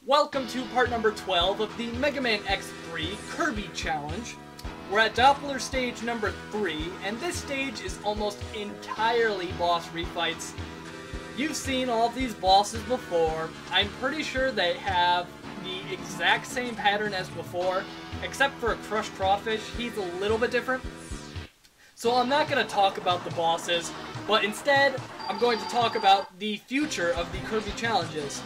Welcome to part number 12 of the Mega Man X3 Kirby Challenge. We're at Doppler stage number 3, and this stage is almost entirely boss refights. You've seen all of these bosses before. I'm pretty sure they have the exact same pattern as before, except for a crushed crawfish. He's a little bit different. So I'm not going to talk about the bosses, but instead I'm going to talk about the future of the Kirby challenges.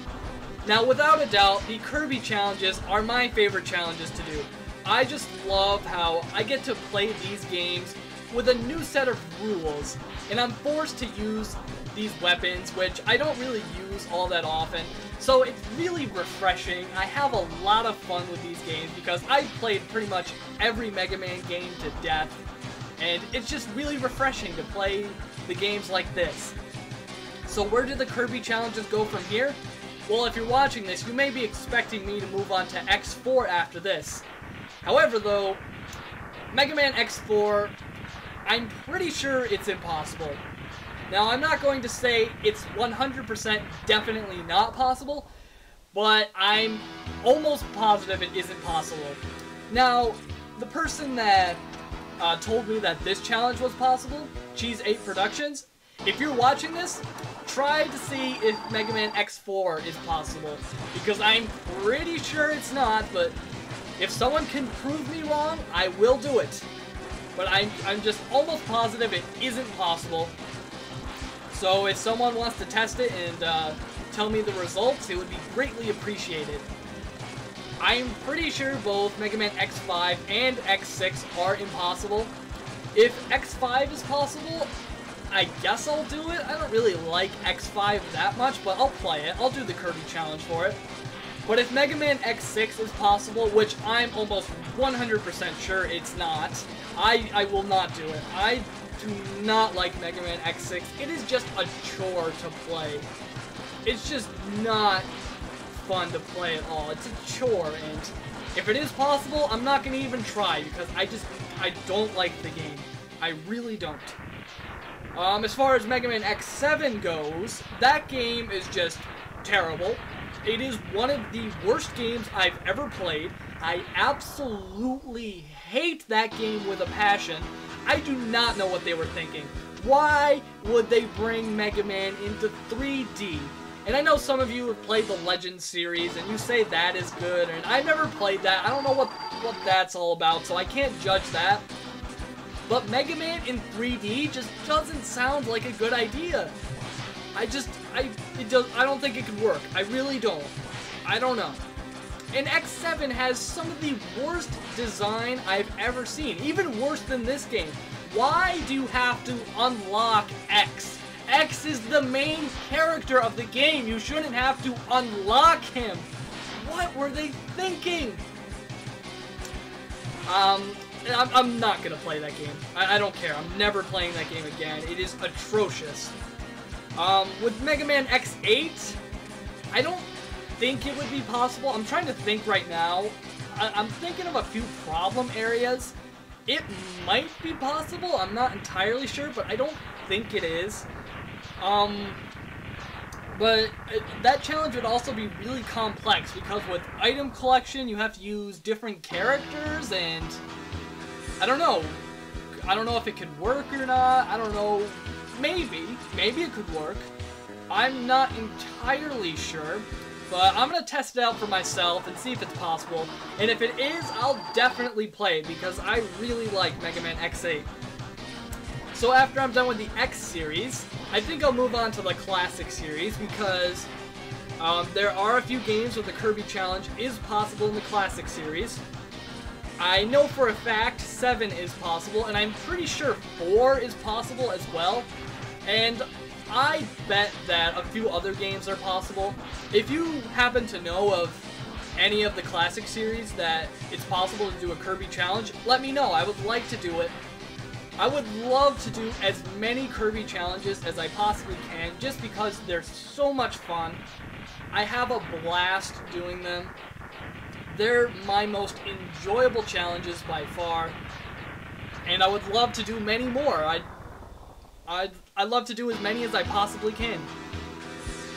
Now, without a doubt, the Kirby challenges are my favorite challenges to do. I just love how I get to play these games with a new set of rules, and I'm forced to use these weapons, which I don't really use all that often, so it's really refreshing. I have a lot of fun with these games because I've played pretty much every Mega Man game to death, and it's just really refreshing to play the games like this. So where do the Kirby challenges go from here? Well, if you're watching this, you may be expecting me to move on to X4 after this. However, though, Mega Man X4, I'm pretty sure it's impossible. Now, I'm not going to say it's 100% definitely not possible, but I'm almost positive it isn't possible. Now, the person that told me that this challenge was possible, Cheese 8 Productions, if you're watching this, try to see if Mega Man X4 is possible, because I'm pretty sure it's not, but if someone can prove me wrong, I will do it. But I'm just almost positive it isn't possible. So if someone wants to test it and tell me the results, it would be greatly appreciated. I'm pretty sure both Mega Man X5 and X6 are impossible. If X5 is possible, I guess I'll do it. I don't really like X5 that much, but I'll play it. I'll do the Kirby challenge for it. But if Mega Man X6 is possible, which I'm almost 100% sure it's not, I will not do it. I do not like Mega Man X6. It is just a chore to play. It's just not fun to play at all. It's a chore, and if it is possible, I'm not going to even try, because I don't like the game. I really don't. As far as Mega Man X7 goes, that game is just terrible. It is one of the worst games I've ever played. I absolutely hate that game with a passion. I do not know what they were thinking. Why would they bring Mega Man into 3D? And I know some of you have played the Legends series, and you say that is good, and I've never played that. I don't know what that's all about, so I can't judge that. But Mega Man in 3D just doesn't sound like a good idea. I don't think it could work. I really don't. I don't know. And X7 has some of the worst design I've ever seen. Even worse than this game. Why do you have to unlock X? X is the main character of the game. You shouldn't have to unlock him. What were they thinking? I'm not gonna play that game. I don't care. I'm never playing that game again. It is atrocious. With Mega Man X8, I don't think it would be possible. I'm trying to think right now. I'm thinking of a few problem areas. It might be possible. I'm not entirely sure, but I don't think it is. But that challenge would also be really complex, because with item collection, you have to use different characters, and I don't know. I don't know if it could work or not. I don't know. Maybe it could work. I'm not entirely sure, but I'm going to test it out for myself and see if it's possible. And if it is, I'll definitely play it, because I really like Mega Man X8. So after I'm done with the X series, I think I'll move on to the Classic series, because there are a few games where the Kirby challenge is possible in the Classic series. I know for a fact 7 is possible, and I'm pretty sure 4 is possible as well. And I bet that a few other games are possible. If you happen to know of any of the Classic series that it's possible to do a Kirby challenge, let me know. I would like to do it. I would love to do as many Kirby challenges as I possibly can, just because they're so much fun. I have a blast doing them. They're my most enjoyable challenges by far, and I would love to do many more. I'd love to do as many as I possibly can.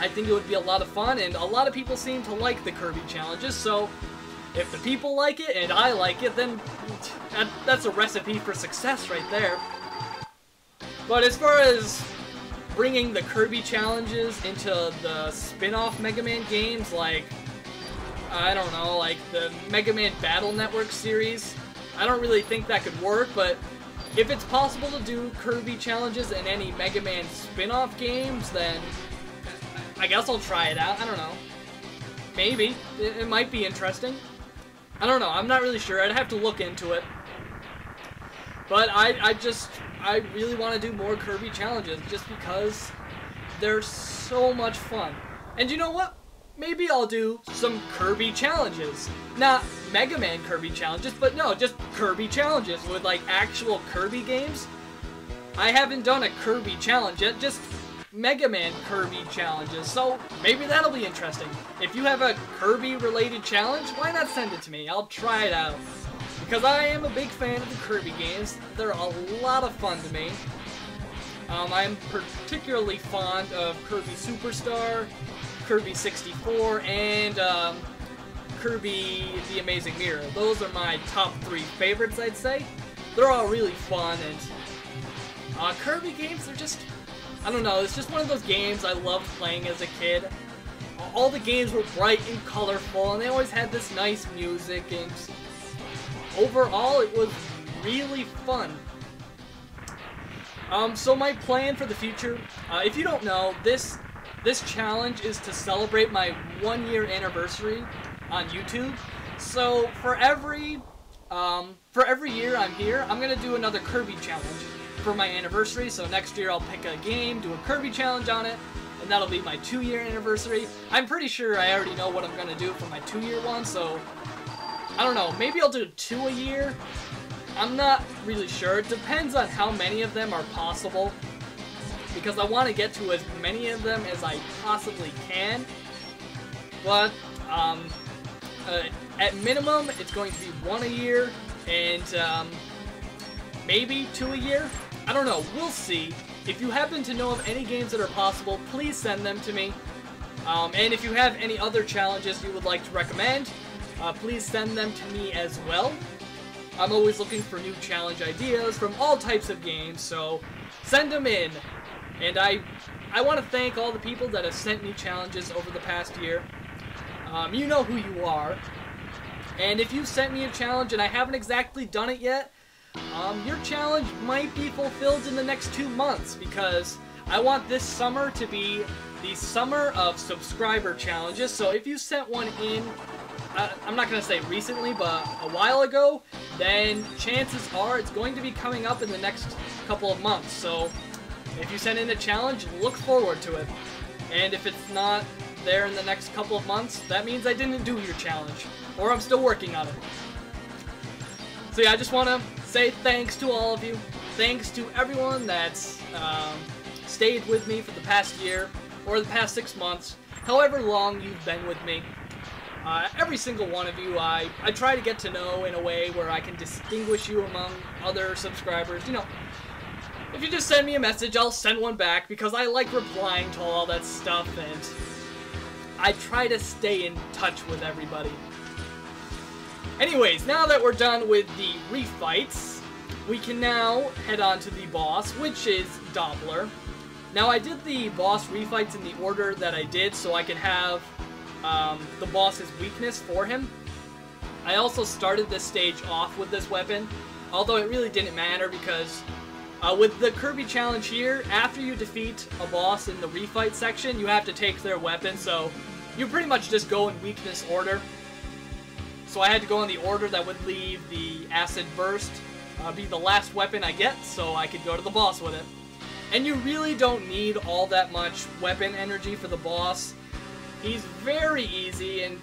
I think it would be a lot of fun, and a lot of people seem to like the Kirby challenges, so if the people like it and I like it, then that's a recipe for success right there. But as far as bringing the Kirby challenges into the spin-off Mega Man games, like, I don't know, like the Mega Man Battle Network series, I don't really think that could work, but if it's possible to do Kirby challenges in any Mega Man spin-off games, then I guess I'll try it out. I don't know. Maybe. It might be interesting. I don't know. I'm not really sure. I'd have to look into it. But I really want to do more Kirby challenges just because they're so much fun. And you know what? Maybe I'll do some Kirby challenges. Not Mega Man Kirby challenges, but no, just Kirby challenges with like actual Kirby games. I haven't done a Kirby challenge yet, just Mega Man Kirby challenges, so maybe that'll be interesting. If you have a Kirby related challenge, why not send it to me? I'll try it out. Because I am a big fan of the Kirby games. They're a lot of fun to me. I'm particularly fond of Kirby Superstar, Kirby 64, and Kirby The Amazing Mirror. Those are my top 3 favorites, I'd say. They're all really fun, and Kirby games, they're just, I don't know, it's just one of those games I loved playing as a kid. All the games were bright and colorful, and they always had this nice music, and overall it was really fun. So my plan for the future, if you don't know, this challenge is to celebrate my 1-year anniversary on YouTube. So for every year I'm here, I'm gonna do another Kirby challenge for my anniversary. So next year I'll pick a game, do a Kirby challenge on it, and that'll be my 2-year anniversary. I'm pretty sure I already know what I'm gonna do for my 2-year one, so I don't know, maybe I'll do 2 a year. I'm not really sure. It depends on how many of them are possible, because I want to get to as many of them as I possibly can. But at minimum, it's going to be 1 a year, and maybe 2 a year. I don't know. We'll see. If you happen to know of any games that are possible, please send them to me. And if you have any other challenges you would like to recommend, please send them to me as well. I'm always looking for new challenge ideas from all types of games, so send them in. And I want to thank all the people that have sent me challenges over the past year. You know who you are. And if you sent me a challenge and I haven't exactly done it yet, your challenge might be fulfilled in the next 2 months, because I want this summer to be the summer of subscriber challenges. So if you sent one in, I'm not going to say recently, but a while ago, then chances are it's going to be coming up in the next couple of months. So if you send in a challenge, look forward to it. And if it's not there in the next couple of months, that means I didn't do your challenge, or I'm still working on it. So yeah, I just want to say thanks to all of you. Thanks to everyone that's stayed with me for the past year, or the past 6 months, however long you've been with me. Every single one of you, I try to get to know in a way where I can distinguish you among other subscribers. You know, if you just send me a message, I'll send one back, because I like replying to all that stuff, and I try to stay in touch with everybody. Anyways, now that we're done with the refights, we can now head on to the boss, which is Doppler. Now, I did the boss refights in the order that I did, so I could have the boss's weakness for him. I also started this stage off with this weapon, although it really didn't matter, because with the Kirby challenge here, after you defeat a boss in the refight section, you have to take their weapon, so you pretty much just go in weakness order. So I had to go in the order that would leave the Acid Burst be the last weapon I get, so I could go to the boss with it. And you really don't need all that much weapon energy for the boss. He's very easy, and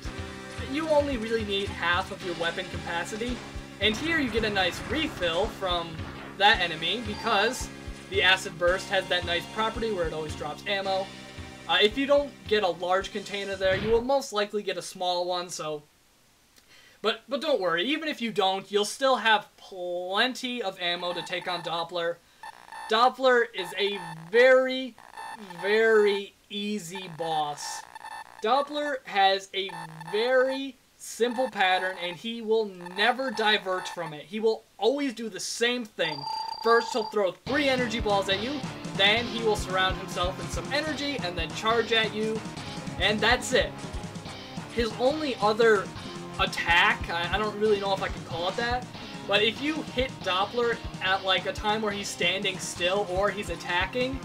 you only really need half of your weapon capacity. And here you get a nice refill from that enemy, because the Acid Burst has that nice property where it always drops ammo. If you don't get a large container there, you will most likely get a small one, so... But don't worry, even if you don't, you'll still have plenty of ammo to take on Doppler. Doppler is a very, very easy boss. Doppler has a very simple pattern, and he will never divert from it. He will always do the same thing. First, he'll throw 3 energy balls at you, then he will surround himself in some energy, and then charge at you, and that's it. His only other attack, I don't really know if I can call it that, but if you hit Doppler at like a time where he's standing still or he's attacking,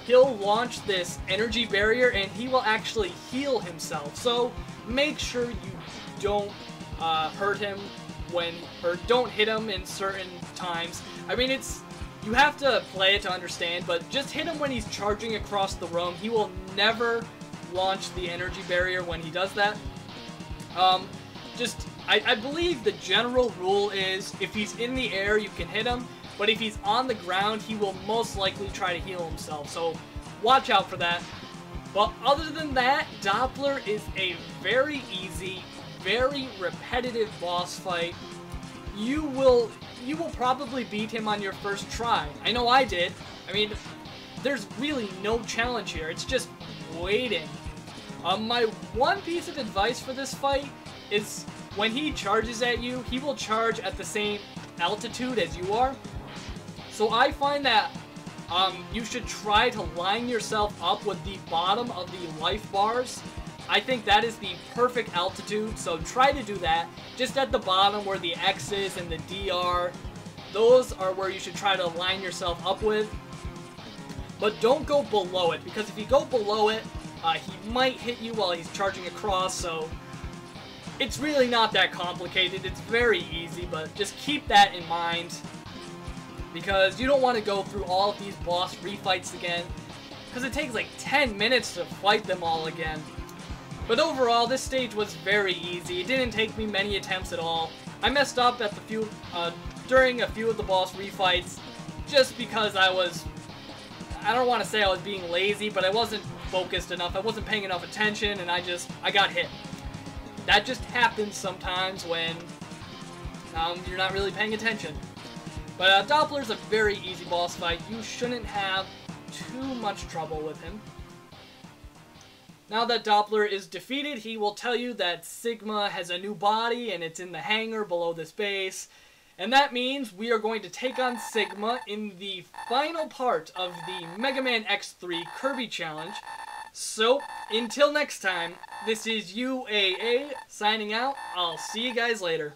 he'll launch this energy barrier and he will actually heal himself. So make sure you don't hurt him or don't hit him in certain times. I mean, you have to play it to understand, but just hit him when he's charging across the room. He will never launch the energy barrier when he does that. I believe the general rule is if he's in the air, you can hit him, but if he's on the ground, he will most likely try to heal himself, so watch out for that. But other than that, Doppler is a very easy, very repetitive boss fight. You will probably beat him on your first try. I know I did. I mean, there's really no challenge here. It's just waiting. My one piece of advice for this fight is when he charges at you, he will charge at the same altitude as you are. So I find that you should try to line yourself up with the bottom of the life bars. I think that is the perfect altitude, so try to do that. Just at the bottom where the X's and the D are, those are where you should try to line yourself up with. But don't go below it, because if you go below it, he might hit you while he's charging across, so it's really not that complicated. It's very easy, but just keep that in mind, because you don't want to go through all of these boss refights again, because it takes like 10 minutes to fight them all again. But overall, this stage was very easy. It didn't take me many attempts at all. I messed up at during a few of the boss refights, just because I don't want to say I was being lazy, but I wasn't focused enough. I wasn't paying enough attention, and I got hit. That just happens sometimes when you're not really paying attention. But Doppler's a very easy boss fight. You shouldn't have too much trouble with him. Now that Doppler is defeated, he will tell you that Sigma has a new body and it's in the hangar below this base. And that means we are going to take on Sigma in the final part of the Mega Man X3 Kirby Challenge. So, until next time, this is UAA signing out. I'll see you guys later.